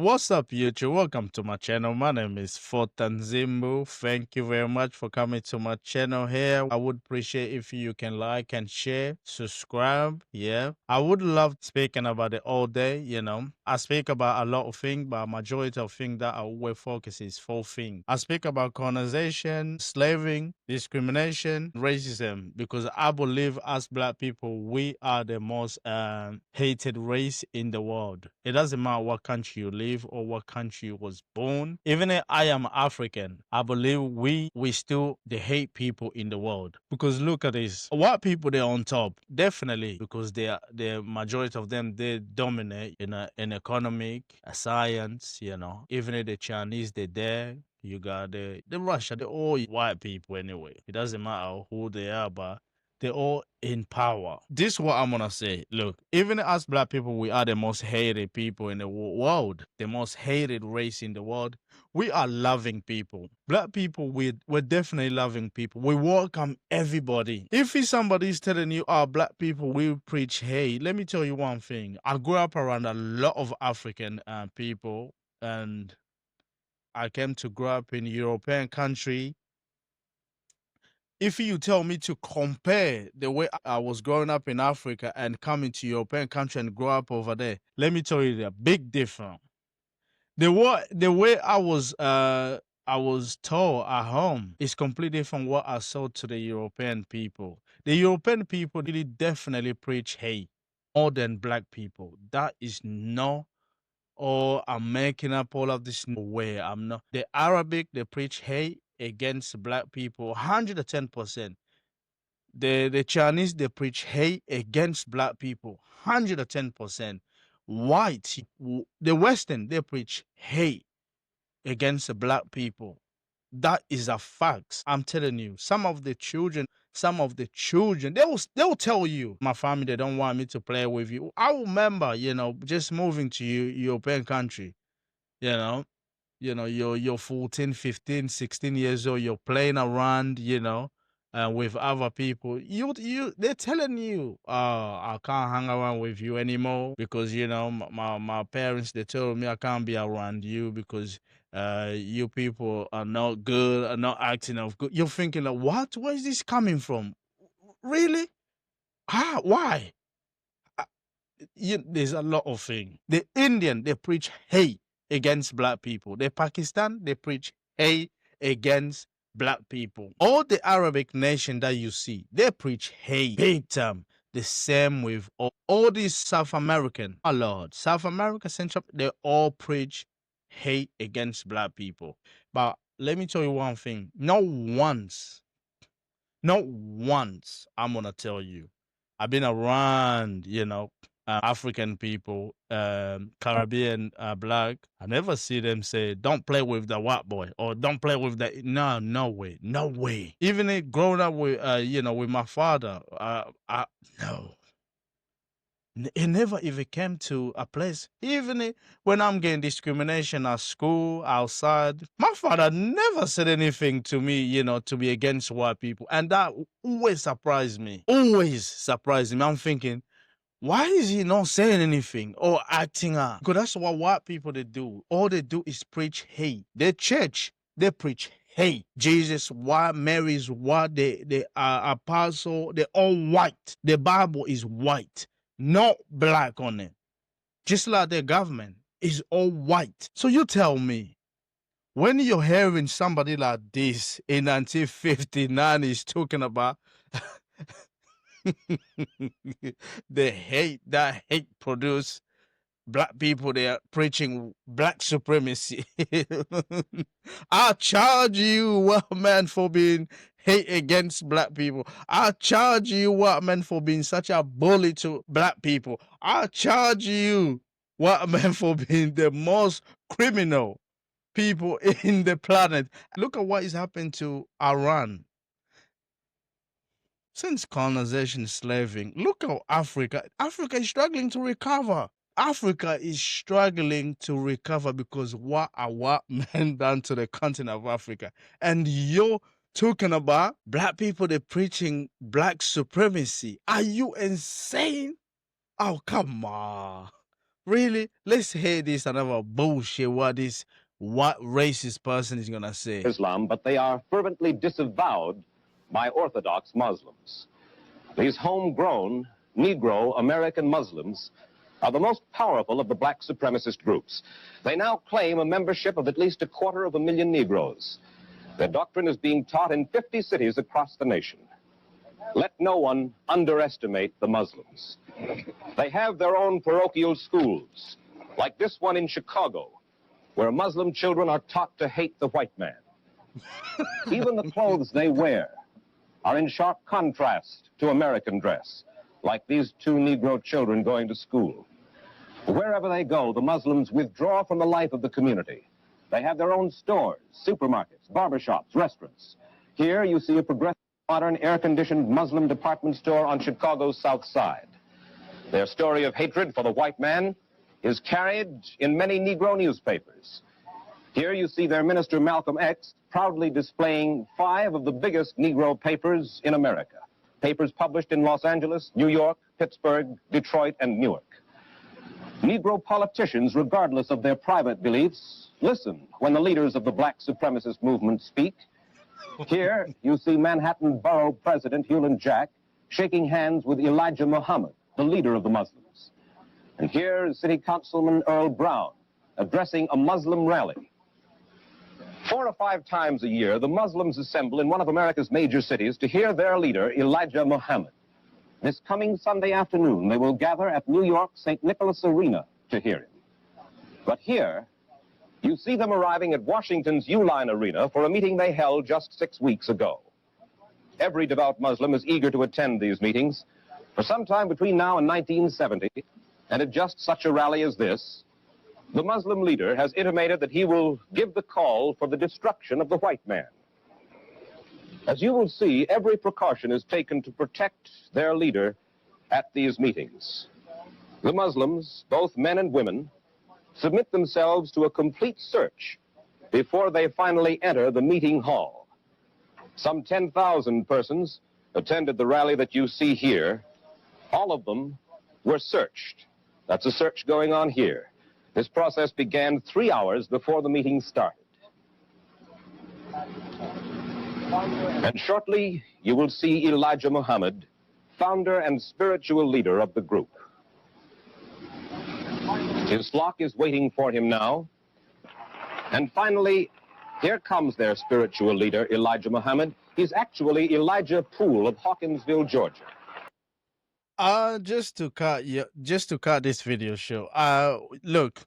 What's up, YouTube? Welcome to my channel. My name is Fortanzimbu. Thank you very much for coming to my channel here. I would appreciate if you can like and share, subscribe. Yeah, I would love speaking about it all day. I speak about a lot of things, but majority of things that I will focus is 4 things. I speak about colonization, slaving, discrimination, racism, because I believe as Black people, we are the most hated race in the world. It doesn't matter what country you live or what country you was born. Even if I am African, I believe we still the hate people in the world. Because look at this. White people, they're on top. Definitely. Because the majority of them, they dominate in economic, science, Even if the Chinese, they're there. You got the Russia, they're all white people anyway. It doesn't matter who they are, but they're all in power. This is what I'm gonna say. Look, even as Black people, we are the most hated people in the world, the most hated race in the world. We are loving people. Black people, we're definitely loving people. We welcome everybody. If somebody's telling you, Black people, we preach hate, let me tell you one thing. I grew up around a lot of African people, and I came to grow up in a European country. If you tell me to compare the way I was growing up in Africa and coming to European country and grow up over there, let me tell you the big difference. The way I was taught at home is completely different what I saw to the European people. The European people really definitely preach hate more than Black people. That is no, or I'm making up all of this. No way. I'm not. The Arabic, they preach hate against Black people 110%. The Chinese, they preach hate against Black people 110%. White, the Western, they preach hate against the Black people. That is a fact. I'm telling you, some of the children, they'll tell you, my family, they don't want me to play with you. I remember, just moving to European country, you're 14, 15, 16 years old, you're playing around, with other people. They're telling you, I can't hang around with you anymore because, my parents, they told me I can't be around you because you people are not good, are not acting of good. You're thinking like, what? Where is this coming from? Really? Why? There's a lot of things. The Indian, they preach hate against Black people. The Pakistan, they preach hate against Black people. All the Arabic nation that you see, they preach hate big time. The same with all these South American, my Lord, South America, Central, they all preach hate against Black people. But let me tell you one thing. Not once, I'm gonna tell you. I've been around, African people, Caribbean, Black. I never see them say, "Don't play with the white boy" or "Don't play with the." No way, no way. Even growing up with, with my father, no. It never even came to a place. Even when I'm getting discrimination at school, outside, my father never said anything to me, to be against white people. And that always surprised me. Always surprised me. I'm thinking, why is he not saying anything or acting out? Because that's what white people, they do. All they do is preach hate. Their church, they preach hate. Jesus, white, Mary's white, the apostle, they're all white. The Bible is white. Not Black on it. Just like the government is all white. So you tell me, when you're hearing somebody like this in 1959 is talking about the hate that hate produced Black people, they are preaching Black supremacy. I charge you, white man, for being hate against Black people. I charge you, white man, for being such a bully to Black people. I charge you, white man, for being the most criminal people in the planet. Look at what is happening to Iran. Since colonization, slaving, look how Africa is struggling to recover. Africa is struggling to recover because what a white man done to the continent of Africa. And you're talking about Black people, they're preaching Black supremacy. Are you insane? Oh, come on. Really? Let's hear this another bullshit what racist person is gonna say. Islam, but they are fervently disavowed by Orthodox Muslims. These homegrown Negro American Muslims are the most powerful of the black supremacist groups. They now claim a membership of at least 250,000 Negroes. Their doctrine is being taught in 50 cities across the nation. Let no one underestimate the Muslims. They have their own parochial schools, like this one in Chicago, where Muslim children are taught to hate the white man. Even the clothes they wear are in sharp contrast to American dress, like these two Negro children going to school. Wherever they go, the Muslims withdraw from the life of the community. They have their own stores, supermarkets, barbershops, restaurants. Here you see a progressive, modern, air-conditioned Muslim department store on Chicago's South Side. Their story of hatred for the white man is carried in many Negro newspapers. Here you see their minister, Malcolm X, proudly displaying 5 of the biggest Negro papers in America. Papers published in Los Angeles, New York, Pittsburgh, Detroit, and Newark. Negro politicians, regardless of their private beliefs, listen when the leaders of the black supremacist movement speak. Here you see Manhattan Borough President Hewlin Jack shaking hands with Elijah Muhammad, the leader of the Muslims. And here is City Councilman Earl Brown addressing a Muslim rally. 4 or 5 times a year, the Muslims assemble in one of America's major cities to hear their leader, Elijah Muhammad. This coming Sunday afternoon, they will gather at New York's St. Nicholas Arena to hear him. But here, you see them arriving at Washington's Uline Arena for a meeting they held just 6 weeks ago. Every devout Muslim is eager to attend these meetings. For some time between now and 1970, and at just such a rally as this, the Muslim leader has intimated that he will give the call for the destruction of the white man. As you will see, every precaution is taken to protect their leader at these meetings. The Muslims, both men and women, submit themselves to a complete search before they finally enter the meeting hall. Some 10,000 persons attended the rally that you see here. All of them were searched. That's a search going on here. This process began 3 hours before the meeting started. And shortly, you will see Elijah Muhammad, founder and spiritual leader of the group. His flock is waiting for him now. And finally, here comes their spiritual leader, Elijah Muhammad. He's actually Elijah Poole of Hawkinsville, Georgia. Just to cut this video show. Look,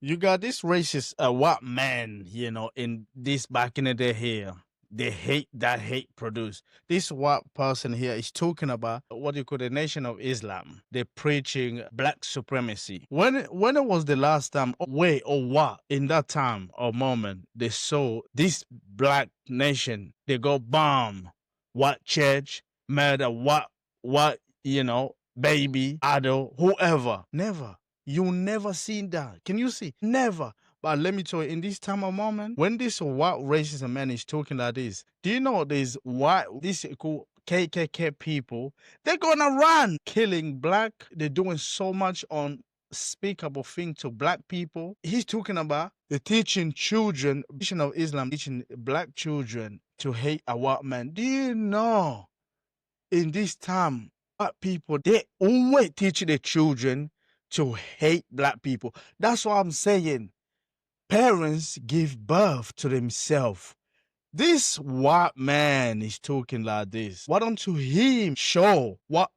you got this racist white man, in this back in the day here. The hate produced. This white person here is talking about what you call the Nation of Islam. They're preaching black supremacy. When it was the last time, where or what in that time or moment they saw this black nation, they go bomb white church, murder what baby, adult, whoever. Never. You never seen that. Can you see? Never. But let me tell you, in this time of moment, when this white racist man is talking like this, do you know these cool KKK people, they're gonna run, killing black. They're doing so much unspeakable thing to black people. He's talking about the teaching children, teaching of Islam, teaching black children to hate a white man. Do you know, in this time, black people, they always teach their children to hate black people. That's what I'm saying. Parents give birth to themselves. This white man is talking like this. Why don't you hear him show what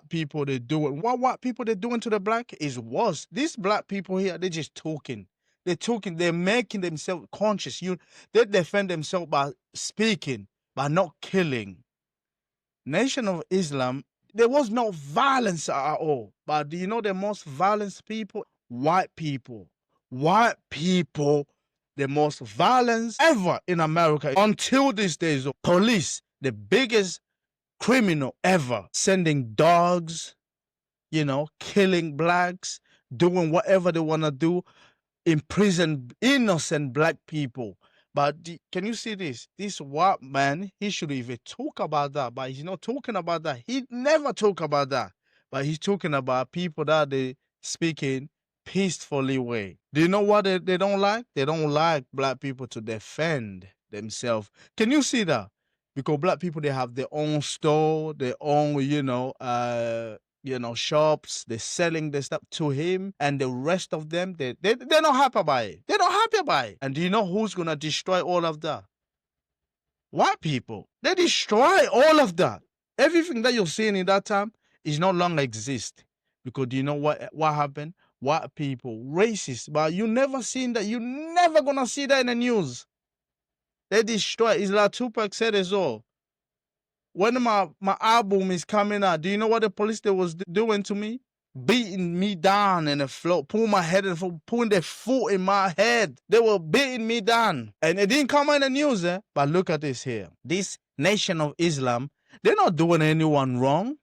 people they're doing? What people they're doing to the black is worse. These black people here, they're just talking. They're talking. They're making themselves conscious. They defend themselves by speaking, by not killing. Nation of Islam, there was no violence at all. But do you know the most violent people? White people. White people, the most violence ever in America until these days. Police, the biggest criminal ever, sending dogs, killing blacks, doing whatever they want to do, imprison innocent black people. But can you see this? This white man, he should even talk about that, but he's not talking about that. He never talk about that. But he's talking about people that they speaking peacefully way. Do you know what they don't like? They don't like black people to defend themselves. Can you see that? Because black people, they have their own store, their own, shops. They're selling their stuff to him, and the rest of them, they're not happy about it. They're not happy about it. And do you know who's gonna destroy all of that? White people. They destroy all of that. Everything that you're seeing in that time is no longer exist. Because do you know what happened? White people, racist, but you never seen that. You never gonna see that in the news. They destroy. It's like Tupac said as well. When my album is coming out, do you know what the police they was doing to me? Beating me down in the floor, pulling my head and pulling their foot in my head. They were beating me down. And it didn't come in the news, eh? But look at this here. This Nation of Islam, they're not doing anyone wrong.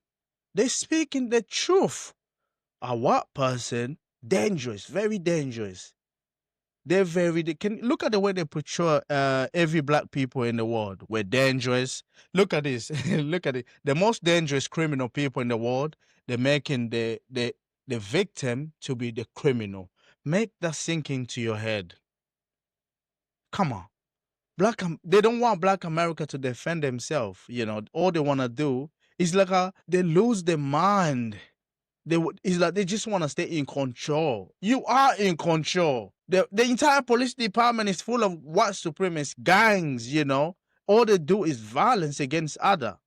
They're speaking the truth. A white person, dangerous, very dangerous. They can look at the way they portray every black people in the world. We're dangerous. Look at this. Look at it. The most dangerous criminal people in the world. They're making the victim to be the criminal. Make that sink into your head. Come on, they don't want Black America to defend themselves. All they want to do is like they lose their mind. It's like they just want to stay in control. You are in control. The entire police department is full of white supremacist gangs, All they do is violence against other.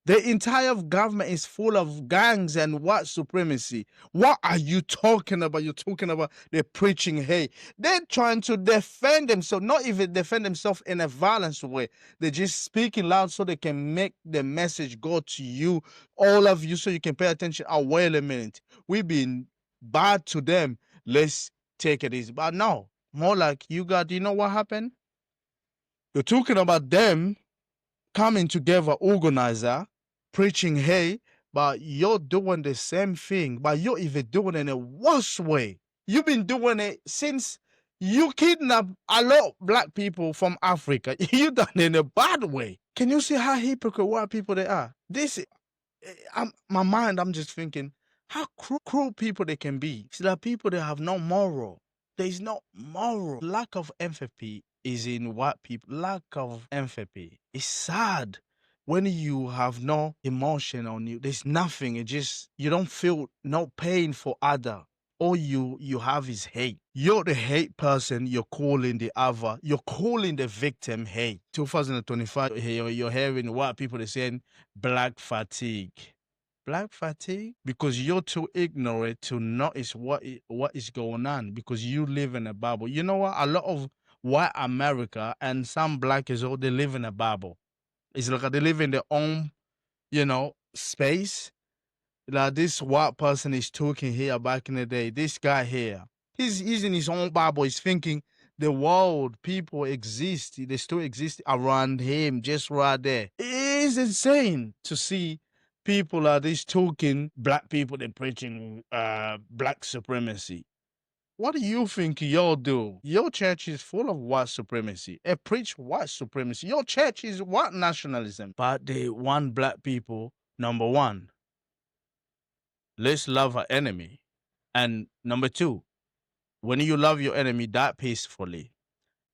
The entire government is full of gangs and white supremacy. What are you talking about? You're talking about they're preaching hate. They're trying to defend themselves, not even defend themselves in a violent way. They're just speaking loud so they can make the message go to you, all of you, so you can pay attention. Oh, wait a minute. We've been bad to them. Let's take it easy. But no, more like you know what happened? You're talking about them coming together, organizer, preaching hey, but you're doing the same thing, but you're even doing it in a worse way. You've been doing it since you kidnapped a lot of black people from Africa. You done it in a bad way. Can you see how hypocrite white people they are? My mind, I'm just thinking, how cruel people they can be. It's like people that have no moral. There is no moral. Lack of empathy is in white people. Lack of empathy. It's sad when you have no emotion on you. There's nothing. You don't feel no pain for other. All you have is hate. You're the hate person. You're calling the other. You're calling the victim hate. 2025. You're hearing white people they saying black fatigue. Black fatigue because you're too ignorant to notice what is going on because you live in a bubble. You know what? A lot of white America and some black is all they live in a bubble. It's like they live in their own, space. Like this white person is talking here back in the day. This guy here, he's in his own bubble. He's thinking the world, people exist. They still exist around him, just right there. It is insane to see people like this talking black people. They're preaching black supremacy. What do you think y'all do? Your church is full of white supremacy. It preach white supremacy. Your church is white nationalism. But they want black people, number one, let's love our enemy. And number two, when you love your enemy, die peacefully.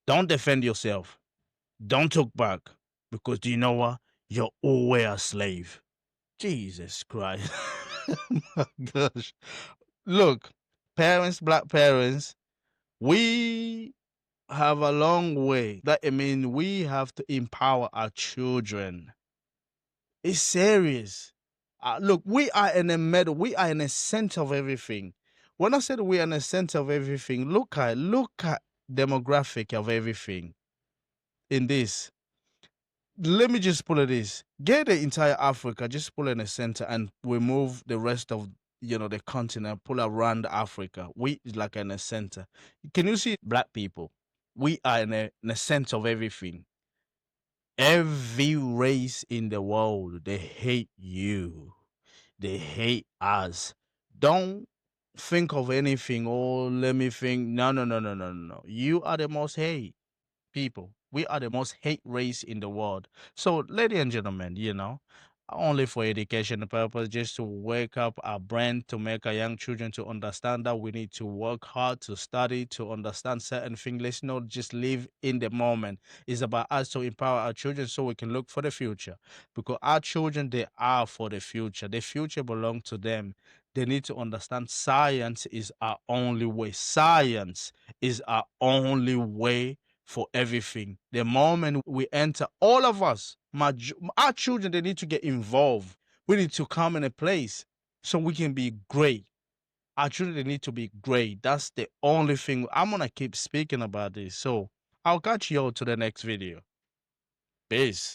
Don't defend yourself. Don't talk back. Because do you know what? You're always a slave. Jesus Christ. My gosh. Look, black parents, we have a long way. That we have to empower our children. It's serious. Look, we are in the middle. We are in the center of everything. When I said we are in the center of everything, look at demographic of everything in this. Let me just pull it this. Get the entire Africa, just pull in the center and remove the rest of the continent, pull around Africa. We like in the center. Can you see black people? We are in the center of everything. Every race in the world, they hate you. They hate us. Don't think of anything. Oh, let me think. No, no, no, no, no, no. You are the most hate people. We are the most hate race in the world. So, ladies and gentlemen, only for education purpose, just to wake up our brain, to make our young children to understand that we need to work hard to study, to understand certain things. Let's not just live in the moment. It's about us to empower our children so we can look for the future. Because our children, they are for the future. The future belongs to them. They need to understand science is our only way. Science is our only way for everything. The moment we enter, all of us, our children, they need to get involved. We need to come in a place so we can be great. Our children, they need to be great. That's the only thing. I'm going to keep speaking about this. So I'll catch you all to the next video. Peace.